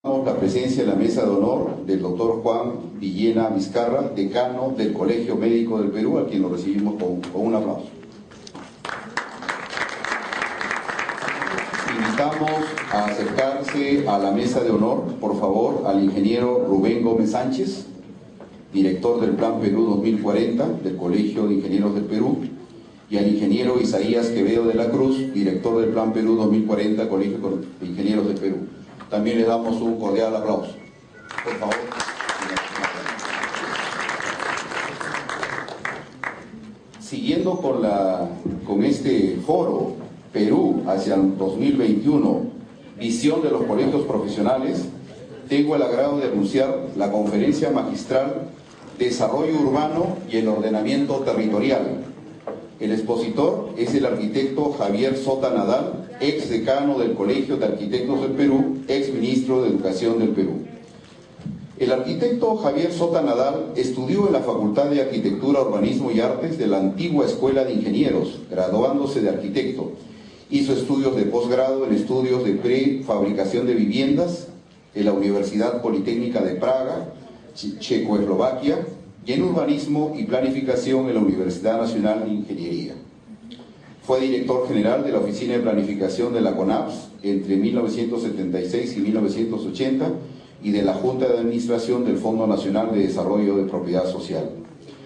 La presencia en la mesa de honor del doctor Juan Villena Vizcarra, decano del Colegio Médico del Perú, a quien lo recibimos con un aplauso. Invitamos a acercarse a la mesa de honor, por favor, al ingeniero Rubén Gómez Sánchez, director del Plan Perú 2040 del Colegio de Ingenieros del Perú, y al ingeniero Isaías Quevedo de la Cruz, director del Plan Perú 2040, Colegio de Ingenieros del Perú. También les damos un cordial aplauso. Por favor. Siguiendo con este foro, Perú hacia el 2021, visión de los colegios profesionales, tengo el agrado de anunciar la conferencia magistral Desarrollo Urbano y el Ordenamiento Territorial. El expositor es el arquitecto Javier Sota Nadal, ex decano del Colegio de Arquitectos del Perú, ex ministro de Educación del Perú. El arquitecto Javier Sota Nadal estudió en la Facultad de Arquitectura, Urbanismo y Artes de la antigua Escuela de Ingenieros, graduándose de arquitecto. Hizo estudios de posgrado en estudios de prefabricación de viviendas en la Universidad Politécnica de Praga, Checoslovaquia, y en urbanismo y planificación en la Universidad Nacional de Ingeniería. Fue director general de la Oficina de Planificación de la CONAPS entre 1976 y 1980 y de la Junta de Administración del Fondo Nacional de Desarrollo de Propiedad Social.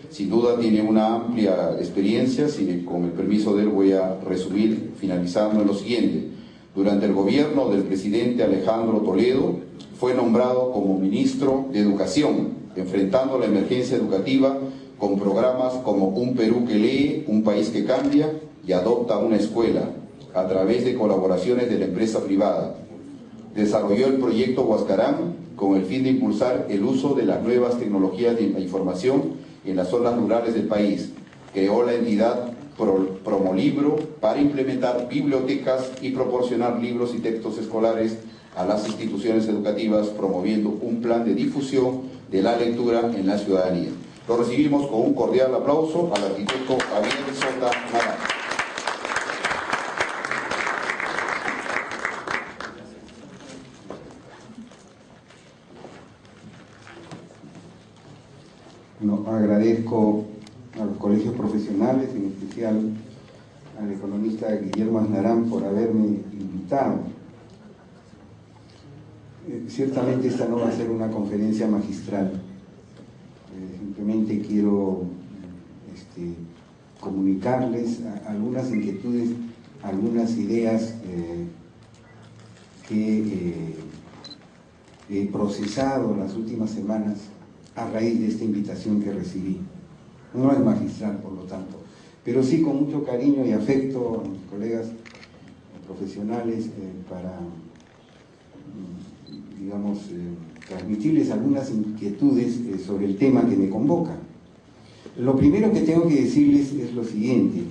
Sin duda tiene una amplia experiencia, con el permiso de él voy a resumir finalizando en lo siguiente. Durante el gobierno del presidente Alejandro Toledo fue nombrado como ministro de Educación, enfrentando la emergencia educativa con programas como Un Perú que lee, Un País que cambia y Adopta una escuela, a través de colaboraciones de la empresa privada. Desarrolló el proyecto Huascarán con el fin de impulsar el uso de las nuevas tecnologías de la información en las zonas rurales del país. Creó la entidad Promolibro para implementar bibliotecas y proporcionar libros y textos escolares a las instituciones educativas, promoviendo un plan de difusión de la lectura en la ciudadanía. Lo recibimos con un cordial aplauso al arquitecto Javier Sota Nadal. No, agradezco a los colegios profesionales, en especial al economista Guillermo Aznarán por haberme invitado. Ciertamente esta no va a ser una conferencia magistral, simplemente quiero comunicarles algunas inquietudes, algunas ideas que he procesado en las últimas semanas a raíz de esta invitación que recibí. No es magistral, por lo tanto, pero sí con mucho cariño y afecto a mis colegas profesionales para transmitirles algunas inquietudes sobre el tema que me convoca. Lo primero que tengo que decirles es lo siguiente,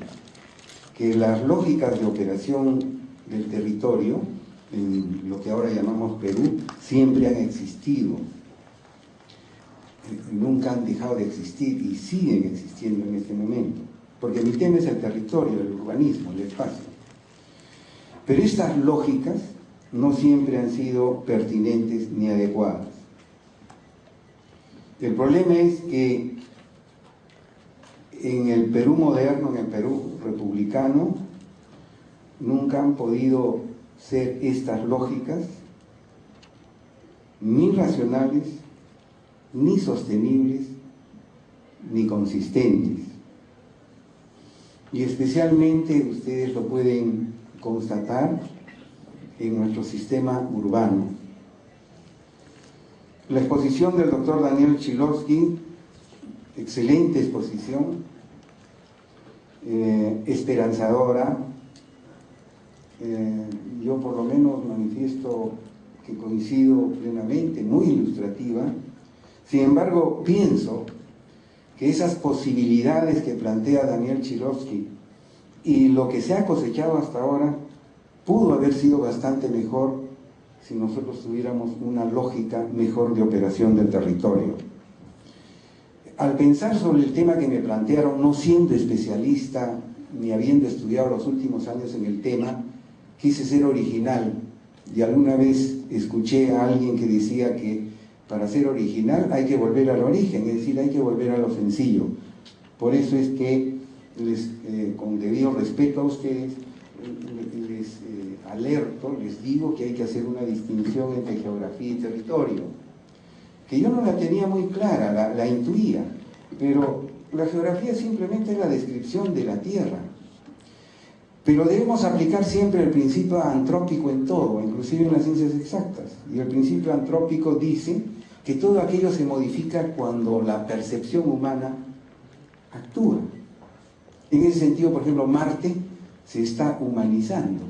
que las lógicas de operación del territorio, en lo que ahora llamamos Perú, siempre han existido, nunca han dejado de existir y siguen existiendo en este momento, porque mi tema es el territorio, el urbanismo, el espacio. Pero estas lógicas no siempre han sido pertinentes ni adecuadas. El problema es que en el Perú moderno, en el Perú republicano, nunca han podido ser estas lógicas ni racionales, ni sostenibles, ni consistentes. Y especialmente ustedes lo pueden constatar en nuestro sistema urbano. La exposición del doctor Daniel Chilowski, excelente exposición, esperanzadora. Yo por lo menos manifiesto que coincido plenamente, muy ilustrativa. Sin embargo, pienso que esas posibilidades que plantea Daniel Chilowski y lo que se ha cosechado hasta ahora pudo haber sido bastante mejor si nosotros tuviéramos una lógica mejor de operación del territorio. Al pensar sobre el tema que me plantearon, no siendo especialista ni habiendo estudiado los últimos años en el tema, quise ser original y alguna vez escuché a alguien que decía que para ser original hay que volver al origen, es decir, hay que volver a lo sencillo. Por eso es que, con debido respeto a ustedes, les alerto, les digo que hay que hacer una distinción entre geografía y territorio, que yo no la tenía muy clara, la intuía, pero la geografía simplemente es la descripción de la Tierra. Pero debemos aplicar siempre el principio antrópico en todo, inclusive en las ciencias exactas. Y el principio antrópico dice que todo aquello se modifica cuando la percepción humana actúa. En ese sentido, por ejemplo, Marte se está humanizando,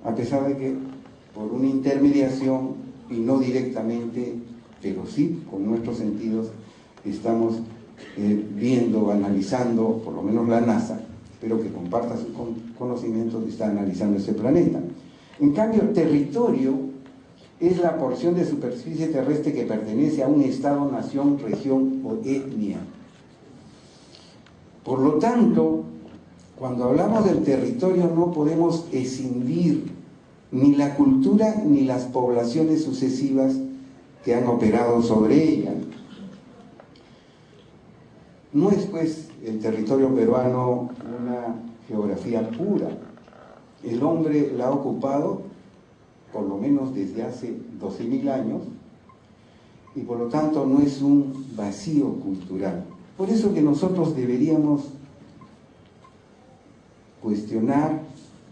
a pesar de que por una intermediación y no directamente, pero sí con nuestros sentidos, estamos viendo, analizando, por lo menos la NASA, espero que comparta sus conocimientos, está analizando ese planeta. En cambio, el territorio es la porción de superficie terrestre que pertenece a un estado, nación, región o etnia. Por lo tanto, cuando hablamos del territorio no podemos escindir ni la cultura ni las poblaciones sucesivas que han operado sobre ella. No es pues el territorio peruano una geografía pura. El hombre la ha ocupado por lo menos desde hace 12.000 años y por lo tanto no es un vacío cultural. Por eso que nosotros deberíamos cuestionar,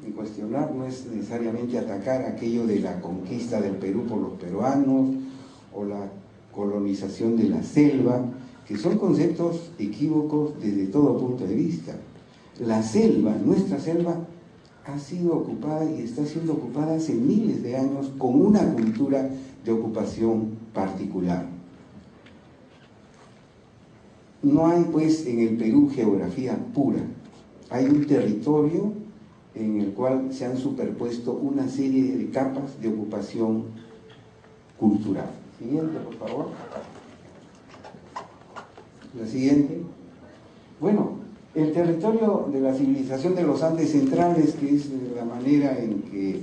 y cuestionar no es necesariamente atacar aquello de la conquista del Perú por los peruanos o la colonización de la selva, que son conceptos equívocos desde todo punto de vista. La selva, nuestra selva, ha sido ocupada y está siendo ocupada hace miles de años con una cultura de ocupación particular. No hay pues en el Perú geografía pura, hay un territorio en el cual se han superpuesto una serie de capas de ocupación cultural. Siguiente, por favor. La siguiente. Bueno, el territorio de la civilización de los Andes centrales, que es la manera en que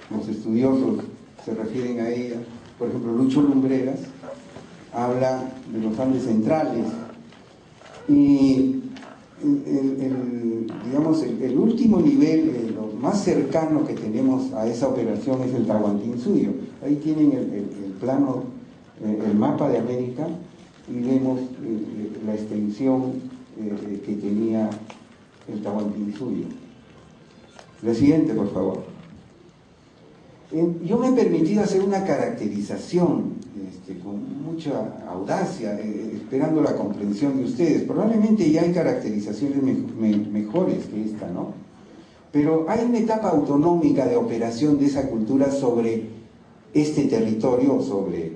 los estudiosos se refieren a ella, por ejemplo, Lucho Lumbreras habla de los Andes centrales y el último nivel, lo más cercano que tenemos a esa operación es el Tahuantinsuyo. Ahí tienen el plano, el mapa de América y vemos la extensión que tenía el Tahuantinsuyo. La siguiente, por favor. Yo me he permitido hacer una caracterización con mucha audacia, esperando la comprensión de ustedes. Probablemente ya hay caracterizaciones mejores que esta, ¿no? Pero hay una etapa autonómica de operación de esa cultura sobre este territorio, sobre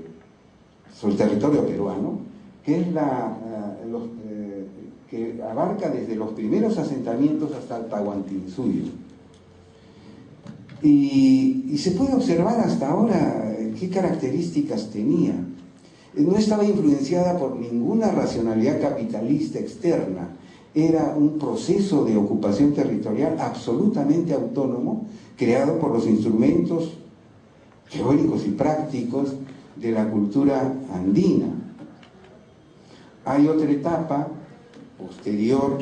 el territorio peruano, que es que abarca desde los primeros asentamientos hasta el Tahuantinsuyo. Y se puede observar hasta ahora qué características tenía. No estaba influenciada por ninguna racionalidad capitalista externa. Era un proceso de ocupación territorial absolutamente autónomo, creado por los instrumentos teóricos y prácticos de la cultura andina. Hay otra etapa posterior,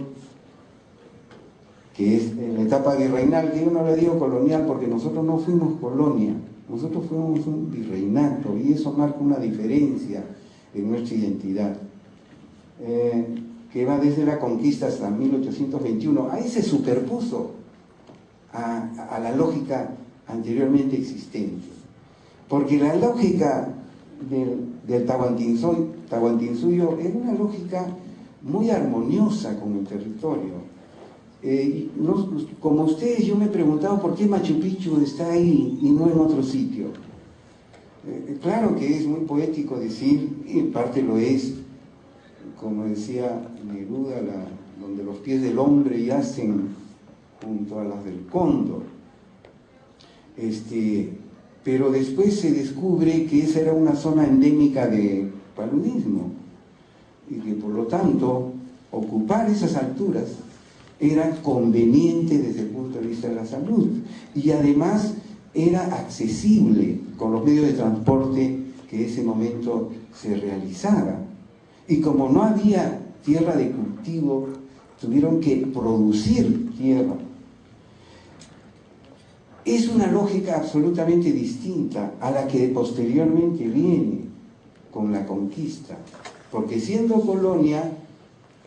que es la etapa virreinal, que yo no le digo colonial porque nosotros no fuimos colonia, nosotros fuimos un virreinato y eso marca una diferencia en nuestra identidad, que va desde la conquista hasta 1821. Ahí se superpuso a la lógica anteriormente existente, porque la lógica del Tahuantinsuyo era una lógica muy armoniosa con el territorio. Como ustedes, yo me he preguntado por qué Machu Picchu está ahí y no en otro sitio. Claro que es muy poético decir, y en parte lo es, como decía Neruda, donde los pies del hombre yacen junto a las del cóndor. Pero después se descubre que esa era una zona endémica de paludismo y que por lo tanto ocupar esas alturas era conveniente desde el punto de vista de la salud y además era accesible con los medios de transporte que en ese momento se realizaba. Y como no había tierra de cultivo, tuvieron que producir tierra. Es una lógica absolutamente distinta a la que posteriormente viene con la conquista, porque siendo colonia,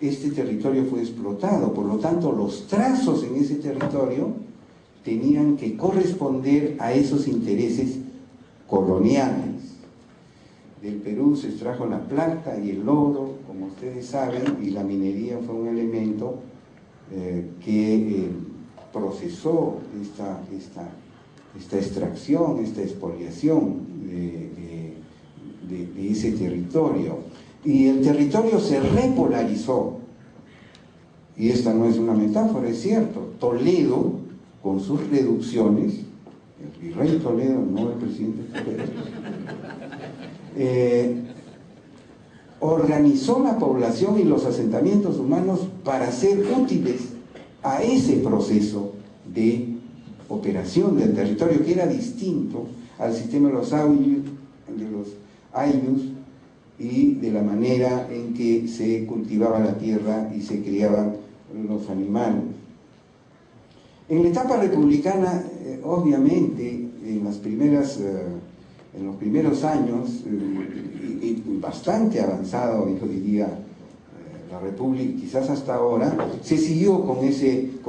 este territorio fue explotado, por lo tanto los trazos en ese territorio tenían que corresponder a esos intereses coloniales. Del Perú se extrajo la plata y el oro, como ustedes saben, y la minería fue un elemento que procesó esta extracción, esta expoliación de ese territorio. Y el territorio se repolarizó. Y esta no es una metáfora, es cierto. Toledo, con sus reducciones, el virrey Toledo, no el presidente Toledo, organizó la población y los asentamientos humanos para ser útiles a ese proceso de operación del territorio, que era distinto al sistema de los ayllus y de la manera en que se cultivaba la tierra y se criaban los animales. En la etapa republicana, obviamente, en los primeros años, y bastante avanzado, yo diría, la República, quizás hasta ahora, se siguió con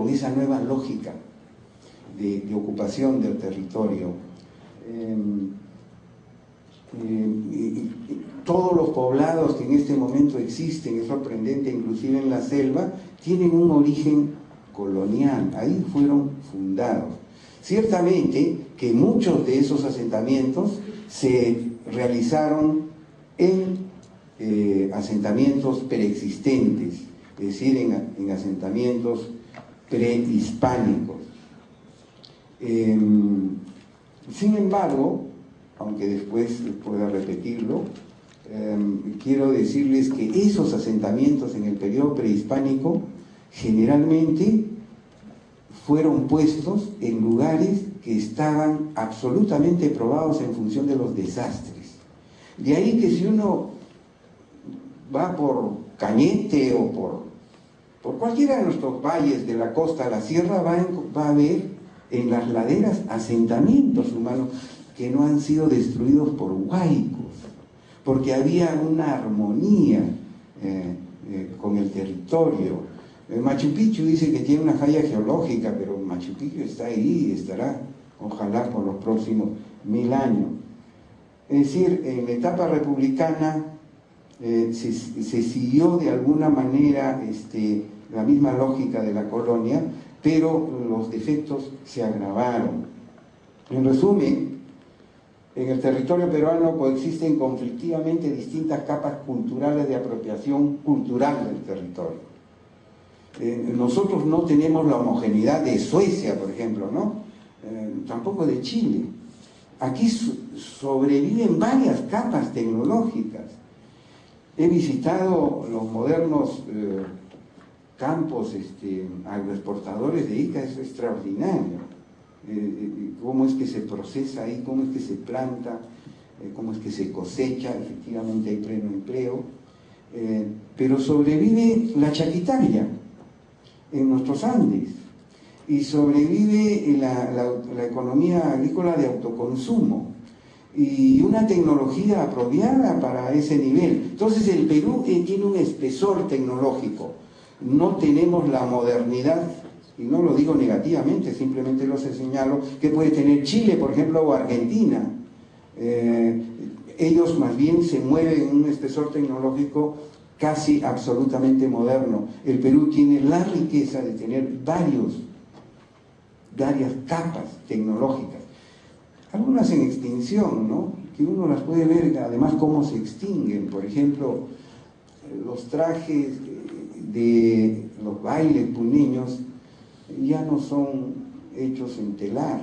esa nueva lógica de ocupación del territorio. Todos los poblados que en este momento existen, es sorprendente, inclusive en la selva, tienen un origen colonial, ahí fueron fundados. Ciertamente que muchos de esos asentamientos se realizaron en asentamientos preexistentes, es decir, en asentamientos prehispánicos. Sin embargo, aunque después pueda repetirlo, quiero decirles que esos asentamientos en el periodo prehispánico generalmente fueron puestos en lugares que estaban absolutamente probados en función de los desastres. De ahí que si uno va por Cañete o por cualquiera de nuestros valles de la costa a la sierra, va a ver en las laderas asentamientos humanos que no han sido destruidos por huaicos, porque había una armonía con el territorio. Machu Picchu dice que tiene una falla geológica, pero Machu Picchu está ahí y estará, ojalá, por los próximos 1000 años. Es decir, en la etapa republicana se siguió de alguna manera la misma lógica de la colonia, pero los defectos se agravaron. En resumen, en el territorio peruano coexisten conflictivamente distintas capas culturales de apropiación cultural del territorio. Nosotros no tenemos la homogeneidad de Suecia, por ejemplo, ¿no? Tampoco de Chile. Aquí sobreviven varias capas tecnológicas. He visitado los modernos campos agroexportadores de Ica, es extraordinario. Cómo es que se procesa ahí, cómo es que se planta, cómo es que se cosecha, efectivamente hay pleno empleo, pero sobrevive la chaquitaria en nuestros Andes y sobrevive la economía agrícola de autoconsumo y una tecnología apropiada para ese nivel. Entonces el Perú tiene un espesor tecnológico, no tenemos la modernidad, y no lo digo negativamente, simplemente lo señalo, que puede tener Chile, por ejemplo, o Argentina. Ellos más bien se mueven en un espesor tecnológico casi absolutamente moderno. El Perú tiene la riqueza de tener varias capas tecnológicas, algunas en extinción, ¿no? Que uno las puede ver además cómo se extinguen. Por ejemplo, los trajes de los bailes puneños ya no son hechos en telar,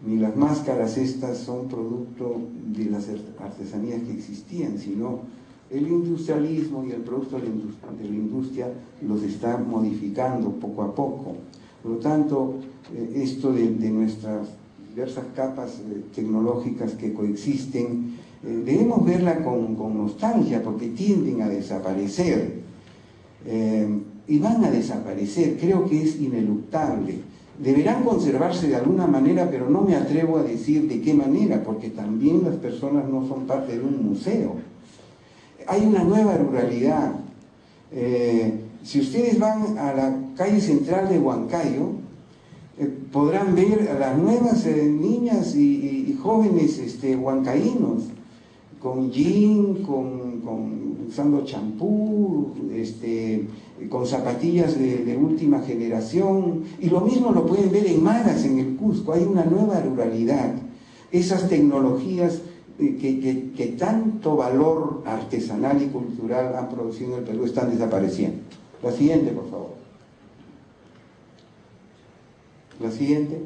ni las máscaras estas son producto de las artesanías que existían, sino el industrialismo y el producto de la industria los está modificando poco a poco. Por lo tanto, esto de nuestras diversas capas tecnológicas que coexisten, debemos verla con nostalgia, porque tienden a desaparecer, y van a desaparecer, creo que es ineluctable. Deberán conservarse de alguna manera, pero no me atrevo a decir de qué manera, porque también las personas no son parte de un museo. Hay una nueva ruralidad. Si ustedes van a la calle central de Huancayo, podrán ver a las nuevas niñas y jóvenes huancaínos, con jean, usando champú, con zapatillas de última generación, y lo mismo lo pueden ver en Maras, en el Cusco. Hay una nueva ruralidad. Esas tecnologías que tanto valor artesanal y cultural han producido en el Perú están desapareciendo. La siguiente, por favor. La siguiente.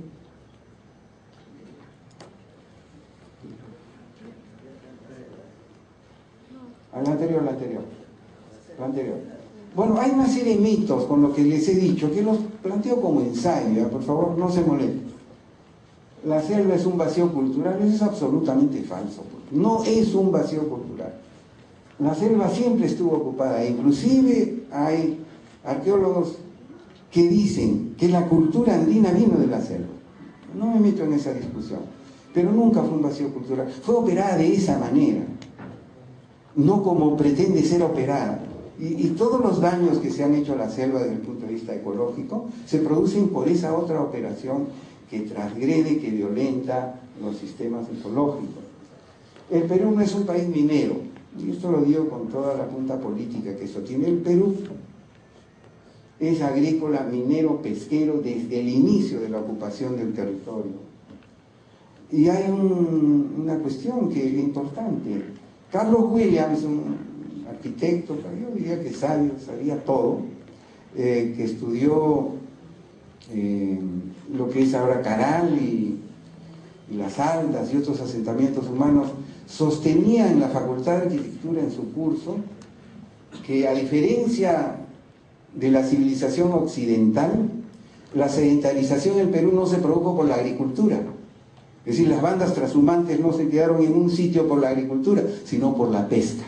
La anterior. Bueno, hay una serie de mitos con lo que les he dicho, que los planteo como ensayo, por favor, no se molesten. La selva es un vacío cultural, eso es absolutamente falso. No es un vacío cultural. La selva siempre estuvo ocupada, inclusive hay arqueólogos que dicen que la cultura andina vino de la selva. No me meto en esa discusión, pero nunca fue un vacío cultural. Fue operada de esa manera, no como pretende ser operada. Y todos los daños que se han hecho a la selva desde el punto de vista ecológico se producen por esa otra operación que transgrede, que violenta los sistemas ecológicos. El Perú no es un país minero, y esto lo digo con toda la punta política que eso tiene. El Perú es agrícola, minero, pesquero desde el inicio de la ocupación del territorio. Y hay una cuestión que es importante. Carlos Williams, un arquitecto, yo diría que sabía todo, que estudió lo que es ahora Caral y Las Aldas y otros asentamientos humanos, sostenía en la Facultad de Arquitectura en su curso que, a diferencia de la civilización occidental, la sedentarización en el Perú no se produjo por la agricultura. Es decir, las bandas trashumantes no se quedaron en un sitio por la agricultura, sino por la pesca.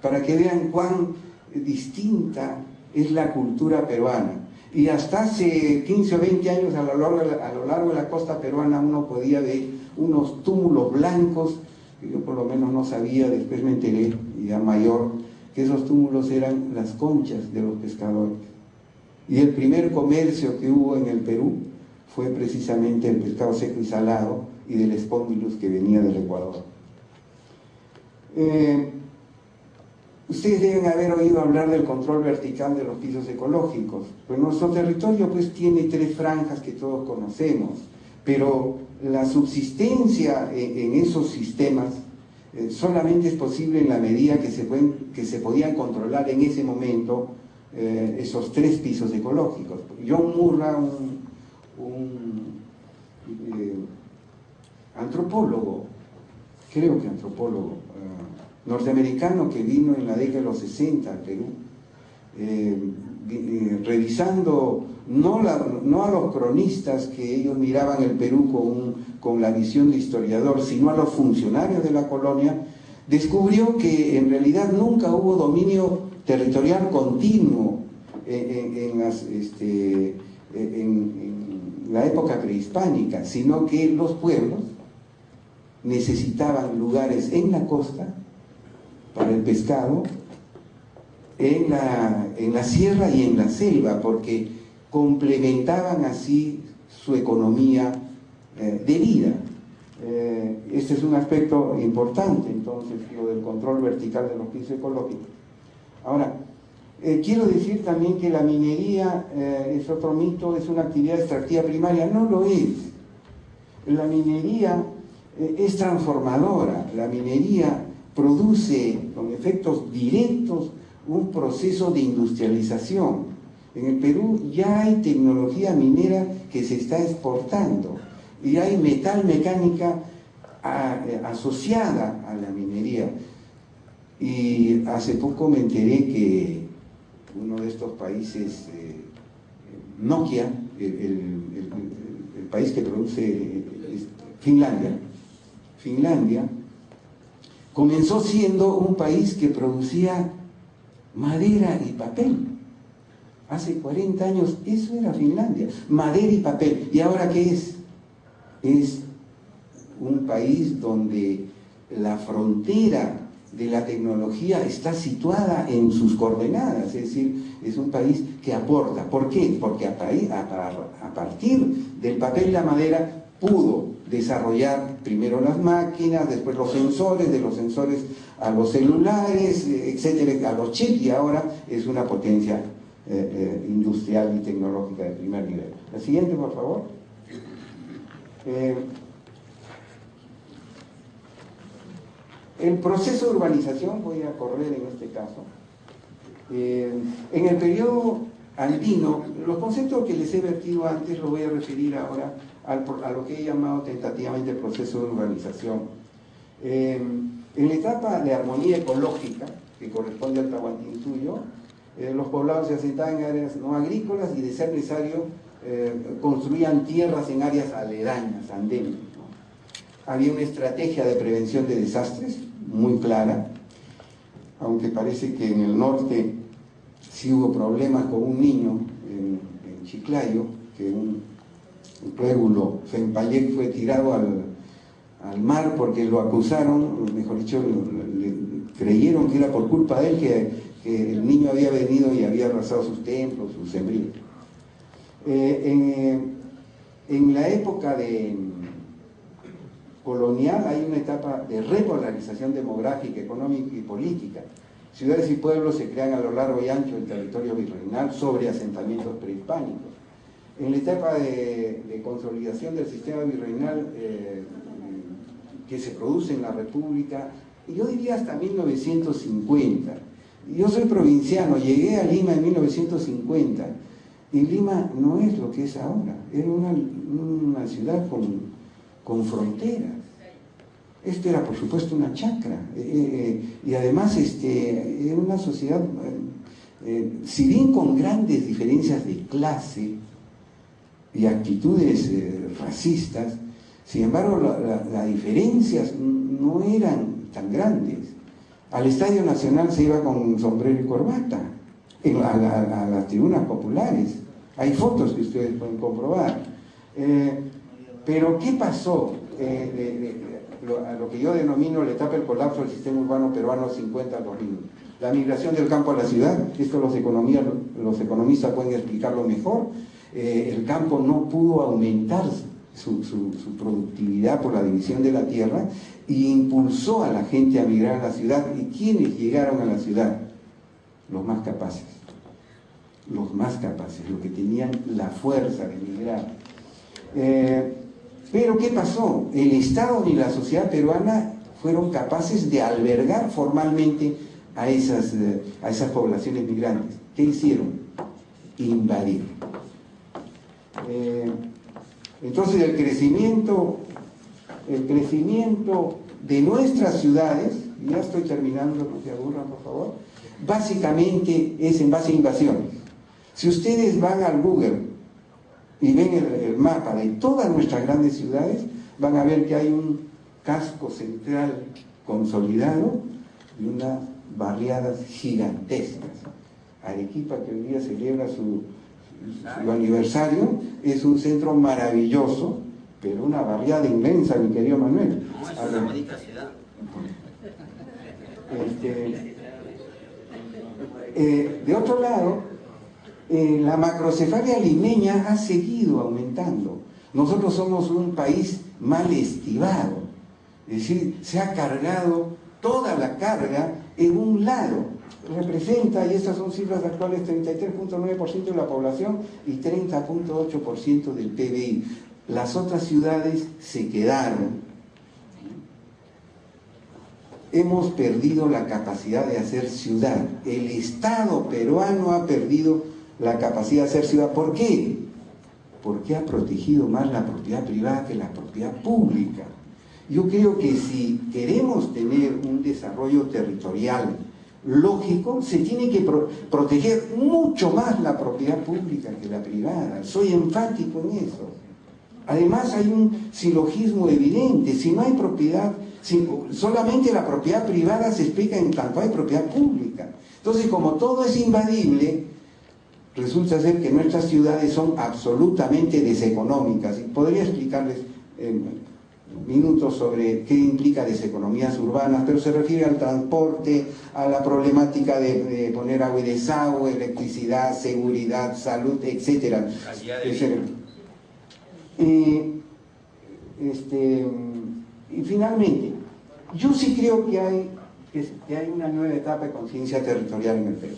Para que vean cuán distinta es la cultura peruana. Y hasta hace 15 o 20 años a lo largo de la costa peruana uno podía ver unos túmulos blancos, que yo por lo menos no sabía, después me enteré, ya mayor, que esos túmulos eran las conchas de los pescadores. Y el primer comercio que hubo en el Perú fue precisamente el pescado seco y salado y del espondylus que venía del Ecuador. Ustedes deben haber oído hablar del control vertical de los pisos ecológicos. Pues nuestro territorio pues tiene 3 franjas que todos conocemos, pero la subsistencia en esos sistemas solamente es posible en la medida que se podían controlar en ese momento esos 3 pisos ecológicos. John Murra, un antropólogo, creo que antropólogo, norteamericano, que vino en la década de los 60 al Perú, revisando no a los cronistas que ellos miraban el Perú con la visión de historiador, sino a los funcionarios de la colonia, descubrió que en realidad nunca hubo dominio territorial continuo en la época prehispánica, sino que los pueblos necesitaban lugares en la costa para el pescado, en la sierra y en la selva, porque complementaban así su economía de vida. Este es un aspecto importante, entonces, lo del control vertical de los pisos ecológicos. Ahora, quiero decir también que la minería es otro mito, es una actividad extractiva primaria. No lo es. La minería es transformadora. La minería produce con efectos directos un proceso de industrialización. En el Perú ya hay tecnología minera que se está exportando y hay metal mecánica asociada a la minería. Y hace poco me enteré que uno de estos países, Nokia, el país que produce Finlandia comenzó siendo un país que producía madera y papel. Hace 40 años eso era Finlandia, madera y papel. ¿Y ahora qué es? Es un país donde la frontera de la tecnología está situada en sus coordenadas, es decir, es un país que aporta. ¿Por qué? Porque a partir del papel y la madera pudo desarrollar primero las máquinas, después los sensores, de los sensores a los celulares, etcétera, a los chips, y ahora es una potencia industrial y tecnológica de primer nivel. La siguiente, por favor. El proceso de urbanización, voy a correr en este caso, en el periodo andino, los conceptos que les he vertido antes los voy a referir ahora a lo que he llamado tentativamente el proceso de urbanización. En la etapa de armonía ecológica, que corresponde al Tahuantinsuyo, los poblados se asentaban en áreas no agrícolas y, de ser necesario, construían tierras en áreas aledañas, andenes, ¿no? Había una estrategia de prevención de desastres muy clara, aunque parece que en el norte sí hubo problemas con un niño en Chiclayo, que un pueblo Fempayec fue tirado al mar porque lo acusaron, mejor dicho, creyeron que era por culpa de él que el niño había venido y había arrasado sus templos, sus sembríos. En la época colonial hay una etapa de repolarización demográfica, económica y política. Ciudades y pueblos se crean a lo largo y ancho del territorio virreinal sobre asentamientos prehispánicos. En la etapa de consolidación del sistema virreinal que se produce en la República, yo diría hasta 1950. Yo soy provinciano, llegué a Lima en 1950, y Lima no es lo que es ahora, era una ciudad con fronteras. Esto era, por supuesto, una chacra, y además era una sociedad, si bien con grandes diferencias de clase y actitudes racistas, sin embargo las diferencias no eran tan grandes. Al Estadio Nacional se iba con sombrero y corbata, a las tribunas populares. Hay fotos que ustedes pueden comprobar. Pero ¿qué pasó? A lo que yo denomino la etapa del colapso del sistema urbano peruano 50 al 2000. La migración del campo a la ciudad, esto los economistas pueden explicarlo mejor. El campo no pudo aumentar su productividad por la división de la tierra, y impulsó a la gente a migrar a la ciudad. ¿Y quiénes llegaron a la ciudad? Los más capaces, los que tenían la fuerza de migrar. Pero ¿qué pasó? El Estado ni la sociedad peruana fueron capaces de albergar formalmente a esas poblaciones migrantes. ¿Qué hicieron? Invadir. Entonces el crecimiento de nuestras ciudades, ya estoy terminando, no se aburran por favor, básicamente es en base a invasiones. Si ustedes van al Google y ven el mapa de todas nuestras grandes ciudades, van a ver que hay un casco central consolidado y unas barriadas gigantescas. Arequipa, que hoy día celebra su aniversario, es un centro maravilloso, pero una barriada inmensa, mi querido Manuel. No, es una bonita ciudad. De otro lado, la macrocefalia limeña ha seguido aumentando. Nosotros somos un país mal estivado, es decir, se ha cargado toda la carga en un lado. Representa, y estas son cifras actuales, 33.9% de la población y 30.8% del PBI. Las otras ciudades se quedaron. Hemos perdido la capacidad de hacer ciudad. El Estado peruano ha perdido la capacidad de hacer ciudad. ¿Por qué? Porque ha protegido más la propiedad privada que la propiedad pública. Yo creo que si queremos tener un desarrollo territorial lógico, se tiene que proteger mucho más la propiedad pública que la privada. Soy enfático en eso. Además hay un silogismo evidente: si no hay propiedad, solamente la propiedad privada se explica en tanto hay propiedad pública. Entonces, como todo es invadible, resulta ser que nuestras ciudades son absolutamente deseconómicas. Y podría explicarles minutos sobre qué implica deseconomías urbanas, pero se refiere al transporte, a la problemática de poner agua y desagüe, electricidad, seguridad, salud, etc. Y finalmente, yo sí creo que hay una nueva etapa de conciencia territorial en el Perú.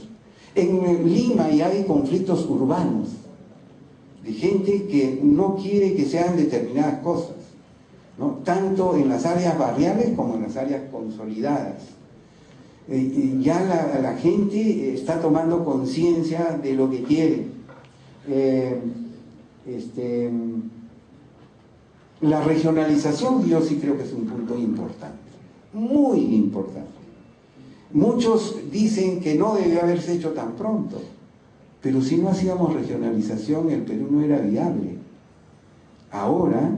En Lima ya hay conflictos urbanos de gente que no quiere que sean determinadas cosas, ¿no? Tanto en las áreas barriales como en las áreas consolidadas. Ya la gente está tomando conciencia de lo que quiere. La regionalización, yo sí creo que es un punto importante, muy importante. Muchos dicen que no debió haberse hecho tan pronto, pero si no hacíamos regionalización, el Perú no era viable. Ahora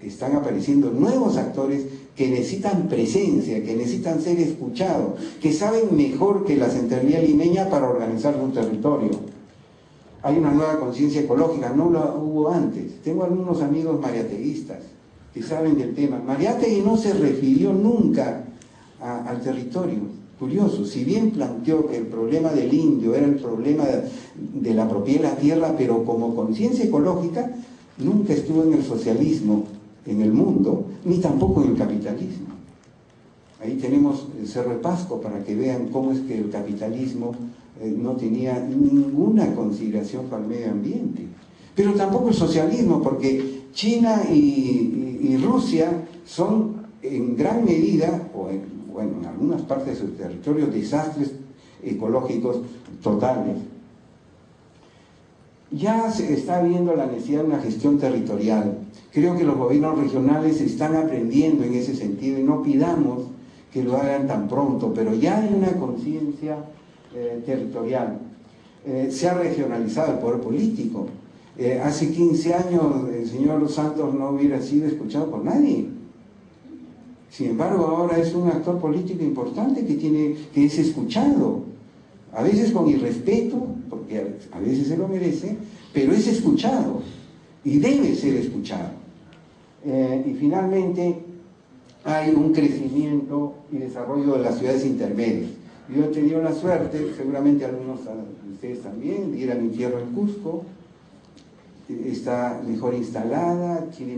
están apareciendo nuevos actores que necesitan presencia, que necesitan ser escuchados, que saben mejor que la centralidad limeña para organizar su territorio. Hay una nueva conciencia ecológica, no la hubo antes. Tengo algunos amigos mariateguistas que saben del tema. Mariátegui no se refirió nunca al territorio. Curioso, si bien planteó que el problema del indio era el problema de la propiedad de la tierra, pero como conciencia ecológica nunca estuvo en el socialismo en el mundo, ni tampoco en el capitalismo. Ahí tenemos el Cerro de Pasco para que vean cómo es que el capitalismo no tenía ninguna consideración para el medio ambiente. Pero tampoco el socialismo, porque China y Rusia son en gran medida, en algunas partes de sus territorios, desastres ecológicos totales. Ya se está viendo la necesidad de una gestión territorial. Creo que los gobiernos regionales están aprendiendo en ese sentido, y no pidamos que lo hagan tan pronto, pero ya hay una conciencia territorial. Se ha regionalizado el poder político. Hace 15 años el señor Santos no hubiera sido escuchado por nadie. Sin embargo, ahora es un actor político importante que es escuchado, a veces con irrespeto, porque a veces se lo merece, pero es escuchado y debe ser escuchado. Y finalmente hay un crecimiento y desarrollo de las ciudades intermedias. Yo he tenido la suerte, seguramente algunos de ustedes también, de ir a mi tierra, en Cusco. Está mejor instalada, tiene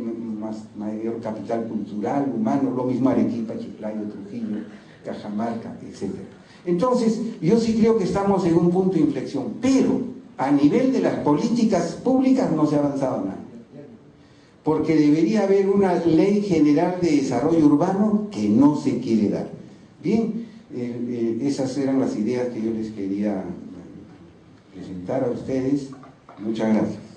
mayor capital cultural, humano, lo mismo Arequipa, Chiclayo, Trujillo, Cajamarca, etc. Entonces, yo sí creo que estamos en un punto de inflexión, pero a nivel de las políticas públicas no se ha avanzado nada, porque debería haber una ley general de desarrollo urbano que no se quiere dar. Bien, esas eran las ideas que yo les quería presentar a ustedes. Muchas gracias.